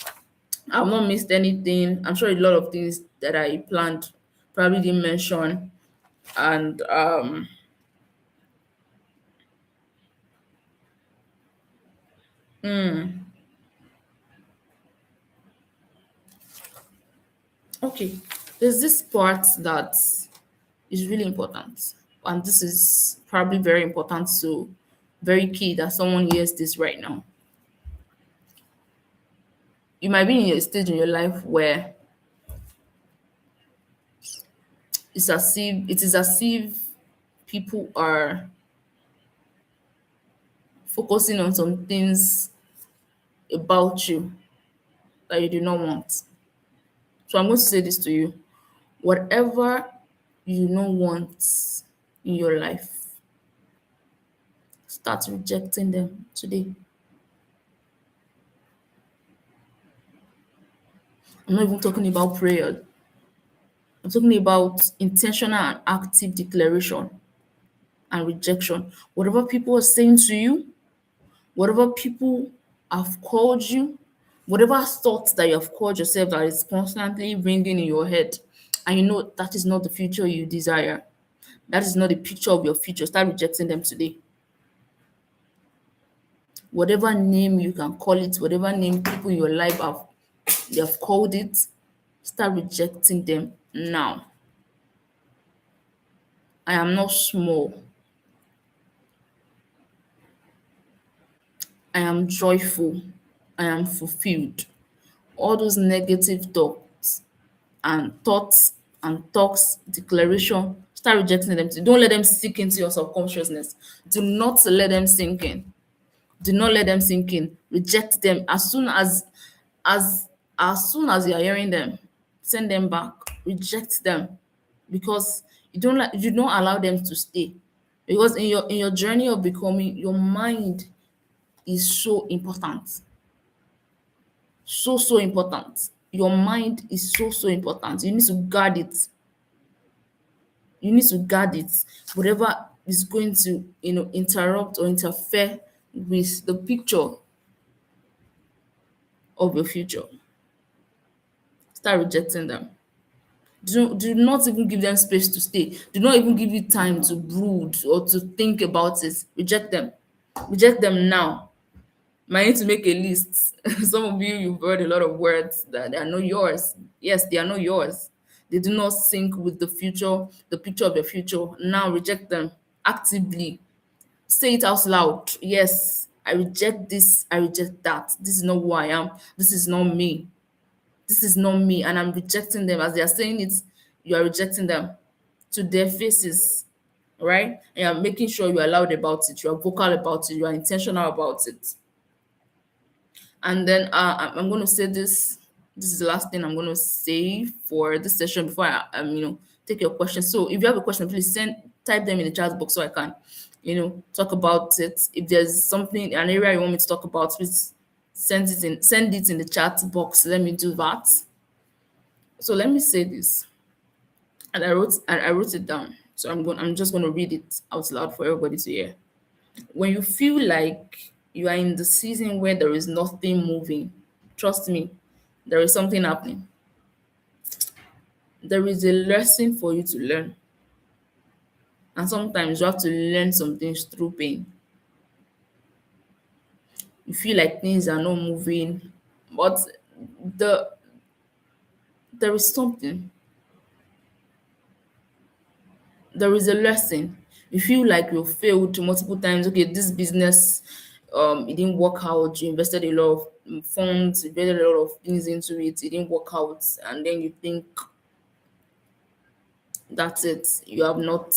I've not missed anything. I'm sure a lot of things that I planned probably didn't mention. And okay, there's this part that is really important. And this is probably very important, so very key that someone hears this right now. You might be in a stage in your life where it is as if people are focusing on some things about you that you do not want. So I'm going to say this to you. Whatever you don't want in your life, start rejecting them today. I'm not even talking about prayer. I'm talking about intentional and active declaration and rejection. Whatever people are saying to you, whatever people have called you, whatever thoughts that you have called yourself that is constantly ringing in your head, and you know that is not the future you desire, that is not the picture of your future, start rejecting them today. Whatever name you can call it, whatever name people in your life have they have called it, start rejecting them now. I am not small. I am joyful. I am fulfilled. All those negative thoughts and talks, declaration, start rejecting them. Don't let them sink into your subconsciousness. Do not let them sink in. Do not let them sink in. Reject them as as soon as you are hearing them. Send them back. Reject them because you don't allow them to stay. Because in your journey of becoming, your mind is so important. So important. Your mind is so important. You need to guard it. You need to guard it. Whatever is going to, interrupt or interfere with the picture of your future, start rejecting them. Do not even give them space to stay. Do not even give it time to brood or to think about it. Reject them. Reject them now. Might need to make a list. Some of you, you've heard a lot of words that they are not yours. Yes, they are not yours. They do not sync with the future, the picture of your future. Now reject them actively. Say it out loud. Yes, I reject this. I reject that. This is not who I am. This is not me. This is not me. And I'm rejecting them. As they are saying it, you are rejecting them to their faces, right? And you're making sure you're loud about it. You are vocal about it. You are intentional about it. And then I'm going to say this. This is the last thing I'm going to say for this session before I take your questions. So if you have a question, please type them in the chat box so I can talk about it. If there's something, an area you want me to talk about, please send it in the chat box. Let me do that. So let me say this, and I wrote it down. So I'm just going to read it out loud for everybody to hear. When you feel like you are in the season where there is nothing moving, trust me, there is something happening. There is a lesson for you to learn. And sometimes you have to learn some things through pain. You feel like things are not moving, but the there is something. There is a lesson. You feel like you failed multiple times. Okay, this business, it didn't work out. You invested a lot of funds, you invested a lot of things into it. It didn't work out, and then you think that's it. You have not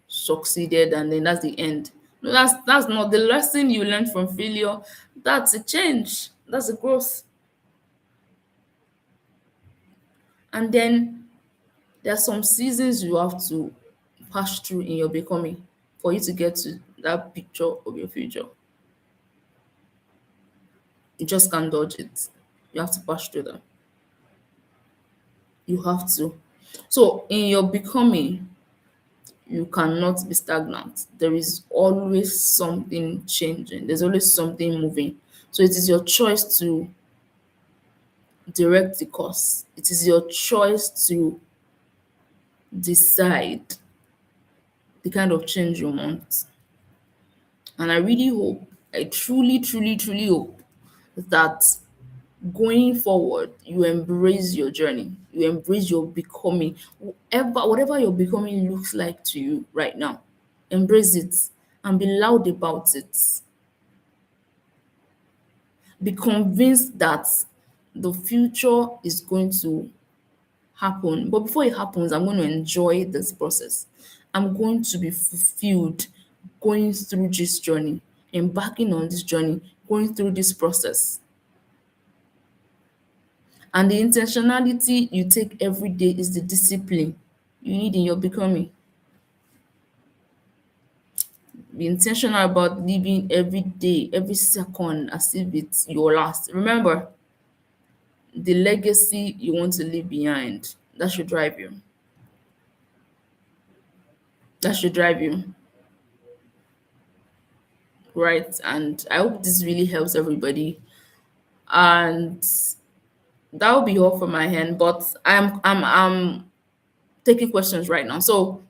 succeeded, and then that's the end. No, that's not the lesson you learned from failure. That's a change. That's a growth. And then there are some seasons you have to pass through in your becoming for you to get to that picture of your future. You just can't dodge it. You have to pass through them. You have to. So in your becoming, you cannot be stagnant. There is always something changing. There's always something moving. So it is your choice to direct the course. It is your choice to decide the kind of change you want. And I really hope, I truly hope that going forward, you embrace your journey, you embrace your becoming, whatever your becoming looks like to you right now. Embrace it and be loud about it. Be convinced that the future is going to happen. But before it happens, I'm going to enjoy this process. I'm going to be fulfilled going through this journey, embarking on this journey, going through this process. And the intentionality you take every day is the discipline you need in your becoming. Be intentional about living every day, every second as if it's your last. Remember, the legacy you want to leave behind, that should drive you. That should drive you, right? And I hope this really helps everybody. And that will be all from my hand. But I'm taking questions right now. So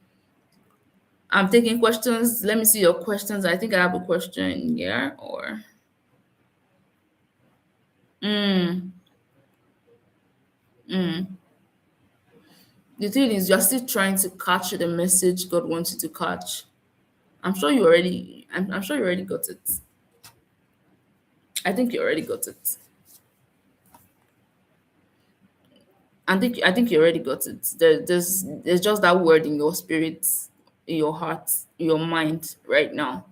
I'm taking questions. Let me see your questions. I think I have a question here. Or mm, mm. The thing is, you're still trying to catch the message God wants you to catch. I'm sure you already got it. I think you already got it. I think you already got it. There's just that word in your spirit, in your heart, in your mind right now.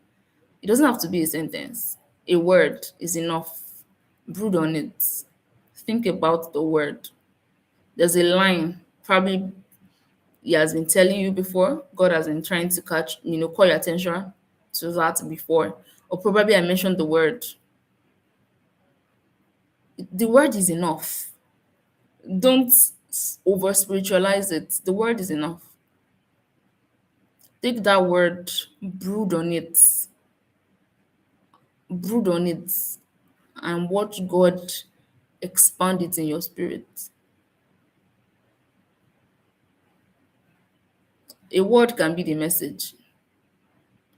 It doesn't have to be a sentence. A word is enough. Brood on it. Think about the word. There's a line. Probably he has been telling you before. God has been trying to call your attention to that before. Or probably I mentioned the word. The word is enough. Don't over spiritualize it. The word is enough. Take that word, brood on it, and watch God expand it in your spirit. A word can be the message.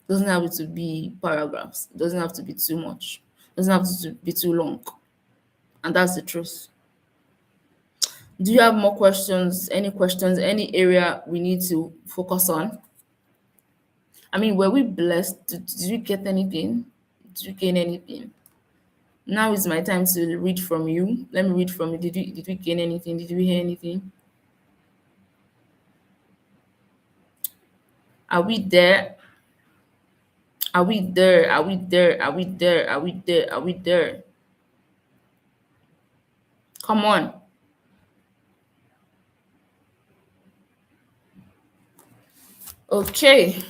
Doesn't have to be paragraphs. Doesn't have to be too much. Doesn't have to be too long. And that's the truth. Do you have more questions? Any questions? Any area we need to focus on? I mean, were we blessed? Did you get anything? Did you gain anything? Now is my time to read from you. Let me read from you. Did we gain anything? Did we hear anything? Are we there? Are we there? Are we there? Are we there? Are we there? Are we there? Come on. Okay.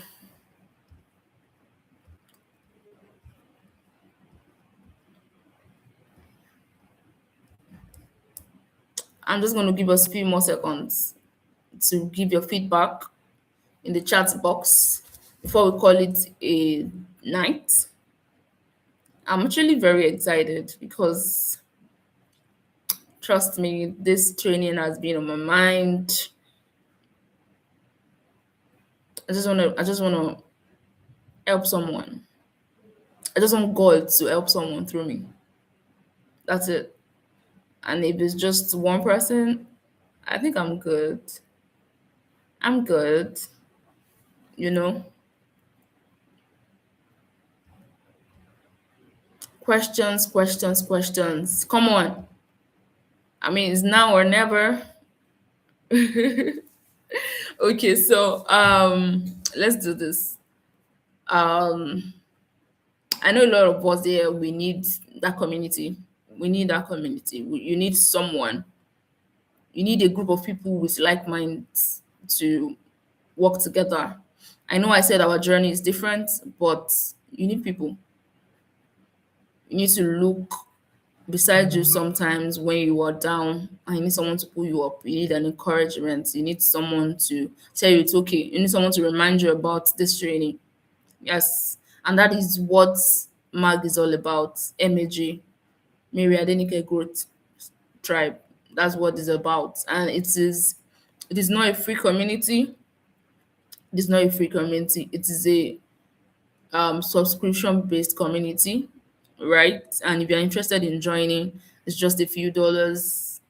I'm just going to give us a few more seconds to give your feedback in the chat box before we call it a night. I'm actually very excited because trust me, this training has been on my mind. I just want to help someone. I just want God to help someone through me. That's it. And if it's just one person, I think I'm good. I'm good, you know. Questions, questions, questions. Come on. I mean, it's now or never. Okay, so let's do this. Um I know a lot of us here, we need that community. We need that community. You need someone. You need a group of people with like minds to work together. I know I said our journey is different, but you need people. You need to look beside you sometimes when you are down and you need someone to pull you up. You need an encouragement. You need someone to tell you it's okay. You need someone to remind you about this training. Yes. And that is what MAG is all about. MAG, Mary Adenike Growth Tribe. That's what it's about. And it is not a free community. It is not a free community. It is a subscription based community, right? And if you're interested in joining, it's just a few dollars,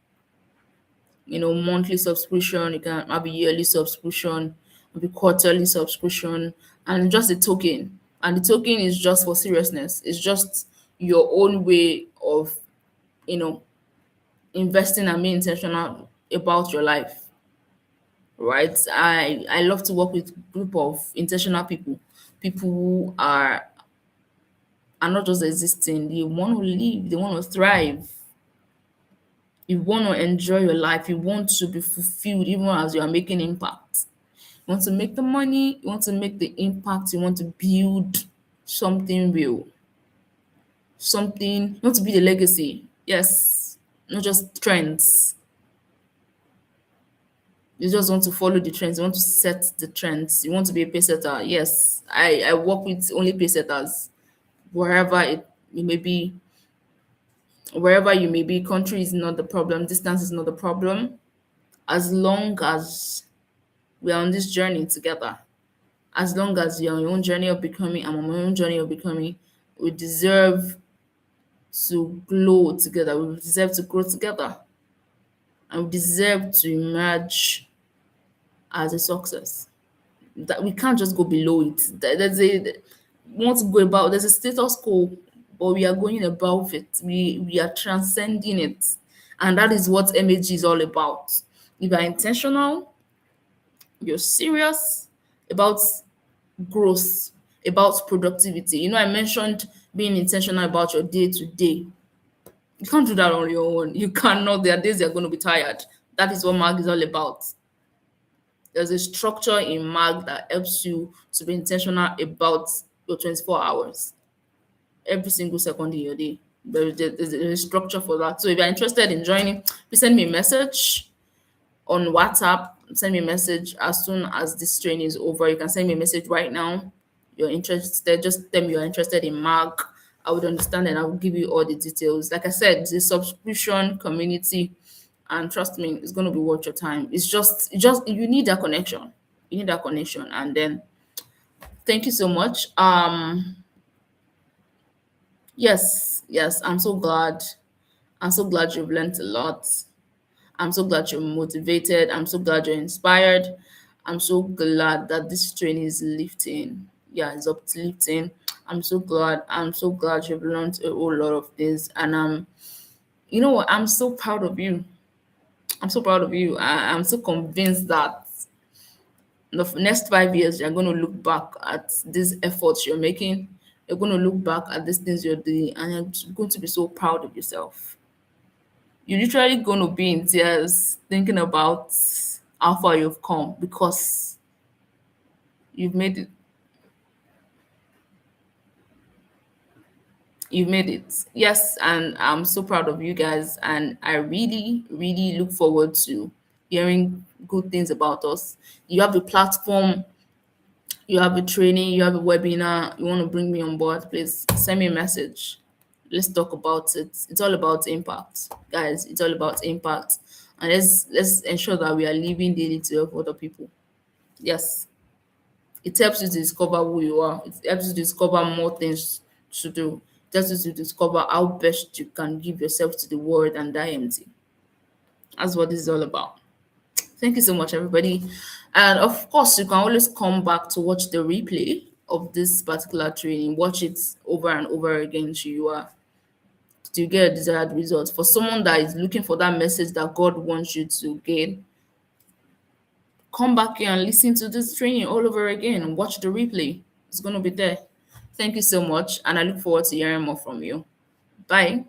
monthly subscription. You can have a yearly subscription, maybe quarterly subscription, and just a token. And the token is just for seriousness. It's just your own way of, you know, investing and being intentional about your life, right? I love to work with group of intentional people who are not just existing. They want to live. They want to thrive. You want to enjoy your life. You want to be fulfilled even as you are making impact. You want to make the money, you want to make the impact, you want to build something real, something, you want to be the legacy. Yes, not just trends. You just want to follow the trends, you want to set the trends, you want to be a pace setter. Yes, I work with only pace setters, wherever it may be, wherever you may be. Country is not the problem, distance is not the problem, as long as we are on this journey together. As long as you're on your own journey of becoming, I'm on my own journey of becoming, we deserve to glow together. We deserve to grow together. And we deserve to emerge as a success. That we can't just go below it. We want to go about, there's a status quo, but we are going above it. We are transcending it. And that is what MAG is all about. If you're intentional, you're serious about growth, about productivity. I mentioned being intentional about your day to day. You can't do that on your own. You cannot. There are days you're going to be tired. That is what MAG is all about. There's a structure in MAG that helps you to be intentional about your 24 hours, every single second in your day. There's a structure for that. So if you're interested in joining, please send me a message on WhatsApp. Send me a message as soon as this training is over. You can send me a message right now. You're interested, just tell me you're interested in MAG. I would understand and I will give you all the details. Like I said, it's a subscription community, and trust me, it's going to be worth your time. It's just you need that connection. You need that connection. And then thank you so much. Yes, I'm so glad you've learned a lot. I'm so glad you're motivated. I'm so glad you're inspired. I'm so glad that this training is lifting. Yeah, it's uplifting. I'm so glad. I'm so glad you've learned a whole lot of this. And you know what? I'm so proud of you. I'm so proud of you. I'm so convinced that in the next 5 years, you're going to look back at these efforts you're making. You're going to look back at these things you're doing, and you're going to be so proud of yourself. You're literally going to be in tears thinking about how far you've come because you've made it. You've made it. Yes, and I'm so proud of you guys. And I really, really look forward to hearing good things about us. You have a platform, you have a training, you have a webinar, you want to bring me on board, please send me a message. Let's talk about it. It's all about impact, guys. It's all about impact. And let's ensure that we are living daily to help other people. Yes. It helps you to discover who you are. It helps you to discover more things to do. It helps you to discover how best you can give yourself to the world and die empty. That's what this is all about. Thank you so much, everybody. And of course, you can always come back to watch the replay of this particular training. Watch it over and over again so you get a desired result. For someone that is looking for that message that God wants you to gain, come back here and listen to this training all over again and watch the replay. It's going to be there. Thank you so much. And I look forward to hearing more from you. Bye.